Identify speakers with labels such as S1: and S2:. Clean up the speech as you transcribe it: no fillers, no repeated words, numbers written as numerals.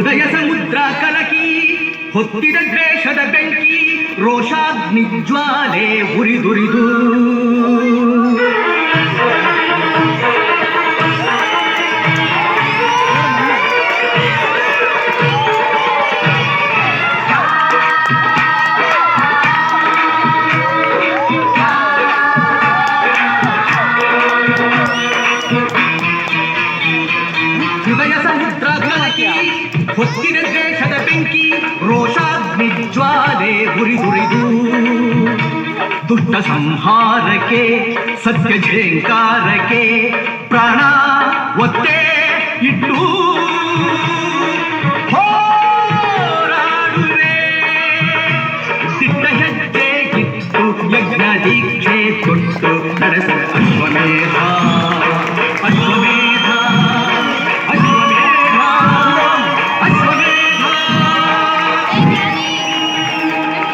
S1: ಹೃದಯ ಸಮುದ್ರ ಕಲಕಿ ಹೊತ್ತಿದ ದ್ವೇಷದ ಬೆಂಕಿ ರೋಷಾಗ್ನಿ ಜ್ವಾಲೆ ಉರಿದುರಿದು ಹೃದಯ ಸಮುದ್ರ ಕಲಕಿ ಹೊತ್ತಿದ ದ್ವೇಷದ ಬೆಂಕಿ ರೋಷಾಗ್ನಿ ಜ್ವಾಲೆ ಉರಿದುರಿದು ದುಷ್ಟ ಸಂಹಾರಕ್ಕೆ ಸತ್ಯ ಝೇಂಕಾರಕ್ಕೆ